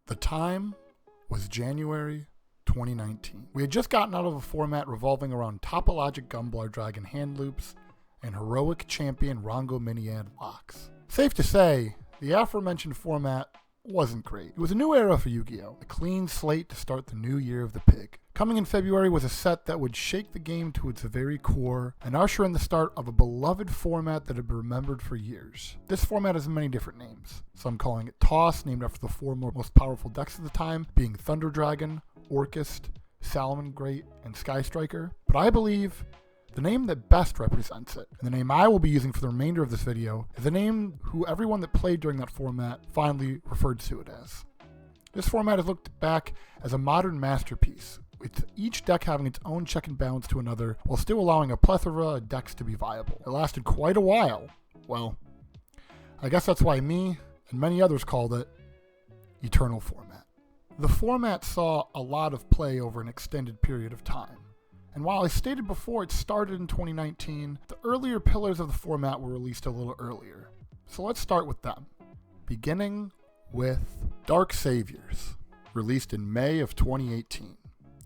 The time was January 2019. We had just gotten out of a format revolving around topologic Gumblar Dragon hand loops and heroic champion Rongo Miniad locks. Safe to say, the aforementioned format wasn't great. It was a new era for Yu-Gi-Oh! A clean slate to start the new year of the pig. Coming in February was a set that would shake the game to its very core and usher in the start of a beloved format that had been remembered for years. This format has many different names, some calling it Toss, named after the four most powerful decks of the time, being Thunder Dragon, Orchestrating, Salamangreat, and Sky Striker. But I believe the name that best represents it, and the name I will be using for the remainder of this video, is the name who everyone that played during that format finally referred to it as. This format is looked back as a modern masterpiece, with each deck having its own check and balance to another, while still allowing a plethora of decks to be viable. It lasted quite a while. Well, I guess that's why me and many others called it Eternal Format. The format saw a lot of play over an extended period of time. And while I stated before it started in 2019, the earlier pillars of the format were released a little earlier. So let's start with them. Beginning with Dark Saviors, released in May of 2018.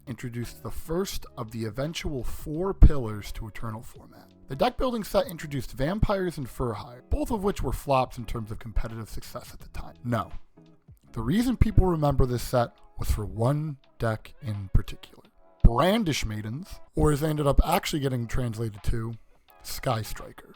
Introduced the first of the eventual 4 pillars to Eternal Format. The deck building set introduced Vampires and Furhide, both of which were flops in terms of competitive success at the time. No. The reason people remember this set was for one deck in particular. Brandish Maidens, or as they ended up actually getting translated to, Sky Striker.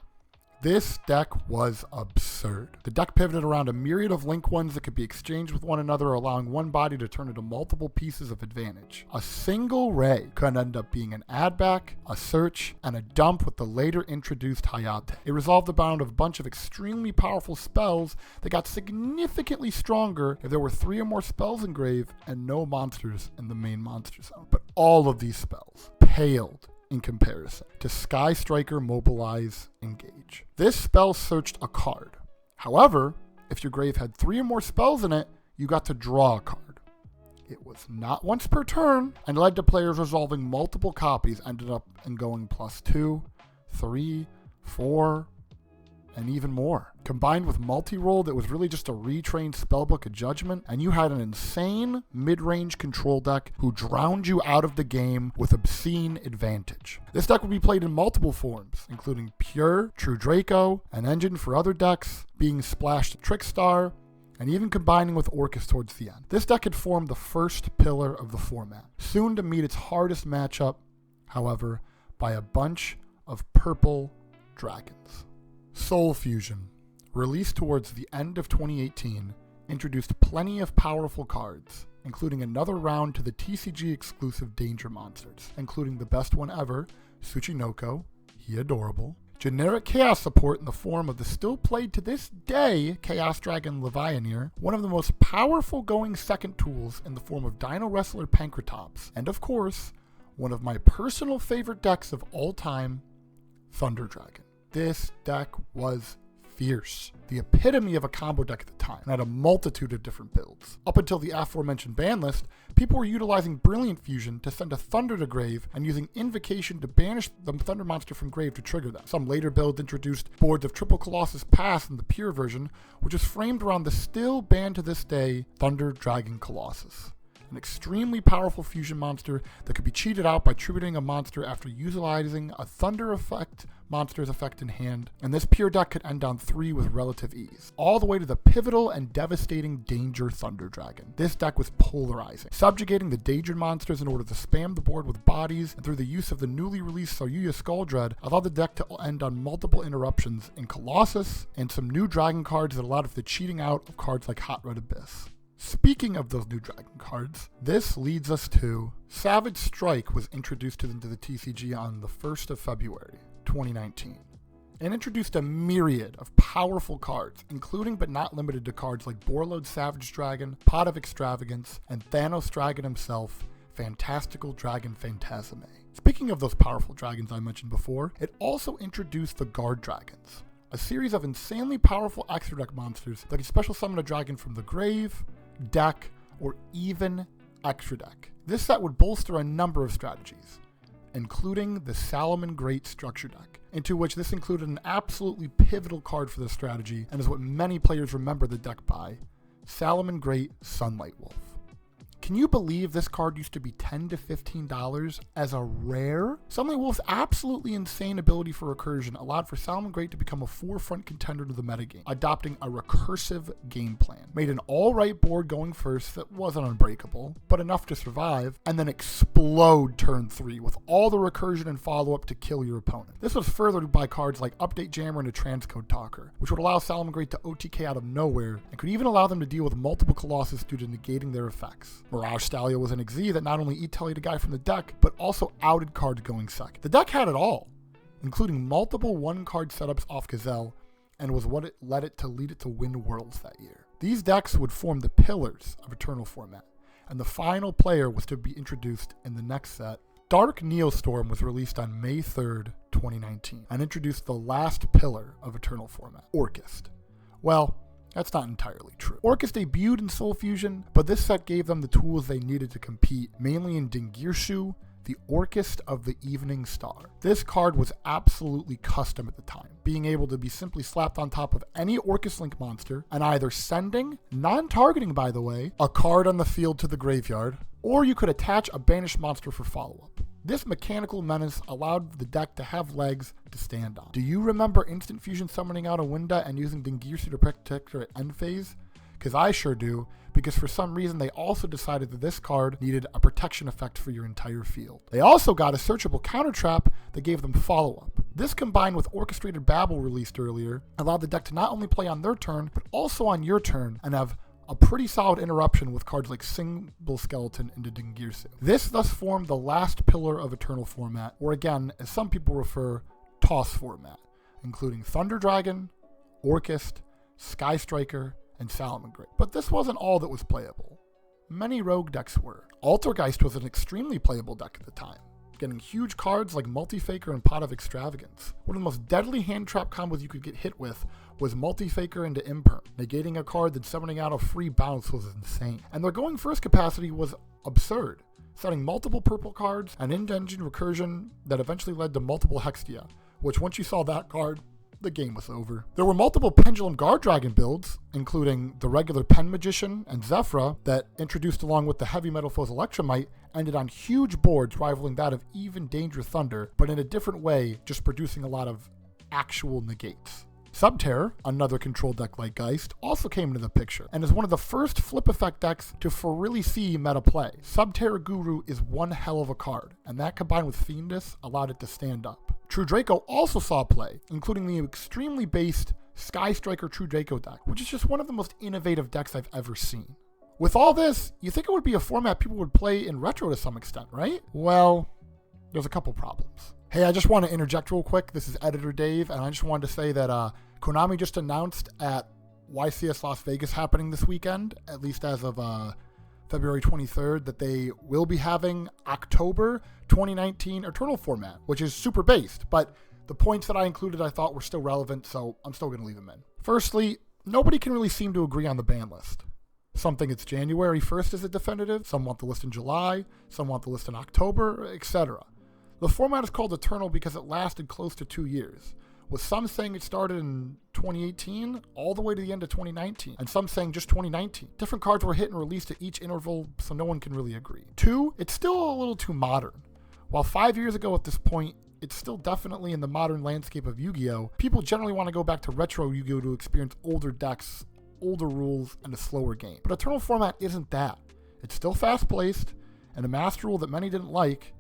This deck was absurd. The deck pivoted around a myriad of link ones that could be exchanged with one another, allowing one body to turn into multiple pieces of advantage. A single ray could end up being an add back, a search, and a dump with the later introduced Hayate. It resolved around a bunch of extremely powerful spells that got significantly stronger if there were 3 or more spells engraved and no monsters in the main monster zone. But all of these spells paled in comparison to Sky Striker, Mobilize, Engage. This spell searched a card. However, if your grave had 3 or more spells in it, you got to draw a card. It was not once per turn and led to players resolving multiple copies, ended up in going +2, 3, 4, and even more. Combined with multi-roll that was really just a retrained spellbook of Judgment, and you had an insane mid-range control deck who drowned you out of the game with obscene advantage. This deck would be played in multiple forms, including Pure, True Draco, an engine for other decks, being splashed Trickstar, and even combining with Orcus towards the end. This deck had formed the first pillar of the format, soon to meet its hardest matchup, however, by a bunch of purple dragons. Soul Fusion, released towards the end of 2018, introduced plenty of powerful cards, including another round to the TCG exclusive Danger Monsters, including the best one ever, Tsuchinoko, He Adorable, generic Chaos support in the form of the still played to this day Chaos Dragon Levianeer, one of the most powerful going second tools in the form of Dino Wrestler Pankratops, and of course, one of my personal favorite decks of all time, Thunder Dragon. This deck was fierce, the epitome of a combo deck at the time, and had a multitude of different builds. Up until the aforementioned ban list, people were utilizing Brilliant Fusion to send a Thunder to grave and using Invocation to banish the Thunder monster from grave to trigger them. Some later builds introduced boards of Triple Colossus Pass in the Pure version, which is framed around the still banned to this day Thunder Dragon Colossus. An extremely powerful fusion monster that could be cheated out by tributing a monster after utilizing a Thunder effect monster's effect in hand, and this pure deck could end on 3 with relative ease, all the way to the pivotal and devastating Danger Thunder Dragon. This deck was polarizing, subjugating the Danger monsters in order to spam the board with bodies, and through the use of the newly released Yugioh Skull Dread, allowed the deck to end on multiple interruptions in Colossus, and some new dragon cards that allowed for the cheating out of cards like Hot Red Abyss. Speaking of those new dragon cards, this leads us to Savage Strike was introduced into the TCG on the 1st of February, 2019, and introduced a myriad of powerful cards, including but not limited to cards like Borlode Savage Dragon, Pot of Extravagance, and Thanos Dragon himself, Fantastical Dragon Phantasme. Speaking of those powerful dragons I mentioned before, it also introduced the Guard Dragons, a series of insanely powerful extra deck monsters that can special summon a dragon from the grave, deck, or even extra deck. This set would bolster a number of strategies, including the Salamangreat structure deck, into which this included an absolutely pivotal card for this strategy and is what many players remember the deck by, Salamangreat Sunlight Wolf. Can you believe this card used to be $10 to $15 as a rare? Sunlight Wolf's absolutely insane ability for recursion allowed for Salamangreat to become a forefront contender to the metagame, adopting a recursive game plan. Made an alright board going first that wasn't unbreakable, but enough to survive, and then explode turn 3 with all the recursion and follow-up to kill your opponent. This was furthered by cards like Update Jammer and a Transcode Talker, which would allow Salamangreat to OTK out of nowhere, and could even allow them to deal with multiple Colossus due to negating their effects. Mirage Stallia was an XZ that not only e-tallied a guy from the deck, but also outed cards going second. The deck had it all, including multiple one-card setups off Gazelle, and was what it led it to lead it to win Worlds that year. These decks would form the pillars of Eternal format, and the final player was to be introduced in the next set. Dark Neostorm was released on May 3rd, 2019, and introduced the last pillar of Eternal format, Orchest. Well, that's not entirely true. Orchest debuted in Soul Fusion, but this set gave them the tools they needed to compete, mainly in Dingirsu, the Orchest of the Evening Star. This card was absolutely custom at the time, being able to be simply slapped on top of any Orchest Link monster, and either sending, non-targeting by the way, a card on the field to the graveyard, or you could attach a banished monster for follow-up. This mechanical menace allowed the deck to have legs to stand on. Do you remember Instant Fusion summoning out a Winda and using Dingirsu to protect her at end phase? Because I sure do, because for some reason they also decided that this card needed a protection effect for your entire field. They also got a searchable counter trap that gave them follow-up. This combined with Orchestrated Babel released earlier allowed the deck to not only play on their turn, but also on your turn and have a pretty solid interruption with cards like Single Skeleton into Dingirsu. This thus formed the last pillar of Eternal format, or again, as some people refer, Toss format, including Thunder Dragon, Orchest, Sky Striker, and Salamangreat. But this wasn't all that was playable. Many rogue decks were. Altergeist was an extremely playable deck at the time, getting huge cards like Multi-Faker and Pot of Extravagance. One of the most deadly hand trap combos you could get hit with was Multi-Faker into Imperm. Negating a card then summoning out a free bounce was insane. And their going first capacity was absurd, setting multiple purple cards and in-engine recursion that eventually led to multiple Hextia, which once you saw that card, the game was over. There were multiple Pendulum Guard Dragon builds, including the regular Pen Magician and Zephyra, that introduced along with the Heavy Metal Foes Electromite, ended on huge boards rivaling that of even Dangerous Thunder, but in a different way, just producing a lot of actual negates. Subterror, another control deck like Geist, also came into the picture, and is one of the first flip effect decks to really see meta play. Subterror Guru is one hell of a card, and that combined with Fiendus allowed it to stand up. True Draco also saw play, including the extremely based Sky Striker True Draco deck, which is just one of the most innovative decks I've ever seen. With all this, you think it would be a format people would play in retro to some extent, right? Well, there's a couple problems. Hey, I just want to interject real quick. This is Editor Dave, and I just wanted to say that Konami just announced at YCS Las Vegas happening this weekend, at least as of February 23rd, that they will be having October 2019 Eternal format, which is super based, but the points that I included I thought were still relevant, so I'm still going to leave them in. Firstly, nobody can really seem to agree on the ban list. Some think it's January 1st as a definitive, some want the list in July, some want the list in October, etc. The format is called Eternal because it lasted close to 2 years, with some saying it started in 2018 all the way to the end of 2019, and some saying just 2019. Different cards were hit and released at each interval, so no one can really agree. 2, it's still a little too modern. While 5 years ago at this point, it's still definitely in the modern landscape of Yu-Gi-Oh! People generally want to go back to retro Yu-Gi-Oh! To experience older decks, older rules, and a slower game. But Eternal format isn't that. It's still fast-paced, and a master rule that many didn't like,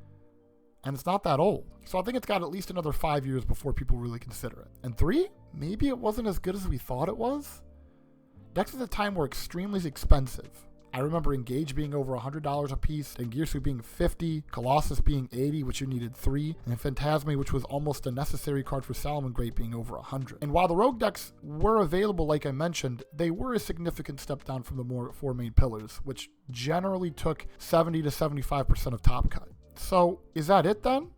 and it's not that old. So I think it's got at least another 5 years before people really consider it. And 3, maybe it wasn't as good as we thought it was. Decks at the time were extremely expensive. I remember Engage being over $100 a piece, Dingirsu being $50, Colossus being $80, which you needed 3, and Phantasme, which was almost a necessary card for Salamangreat, being over $100. And while the rogue decks were available, like I mentioned, they were a significant step down from the 4 main pillars, which generally took 70 to 75% of top cut. So, is that it then?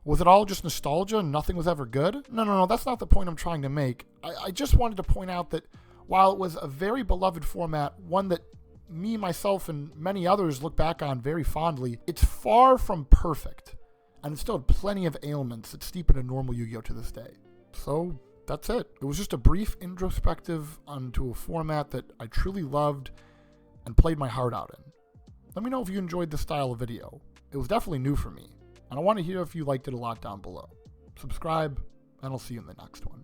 Was it all just nostalgia and nothing was ever good? No, that's not the point I'm trying to make. I just wanted to point out that while it was a very beloved format, one that me, myself, and many others look back on very fondly, it's far from perfect, and it still had plenty of ailments that steep into normal Yu-Gi-Oh! To this day. So, that's it. It was just a brief introspective onto a format that I truly loved and played my heart out in. Let me know if you enjoyed this style of video. It was definitely new for me, and I want to hear if you liked it a lot down below. Subscribe, and I'll see you in the next one.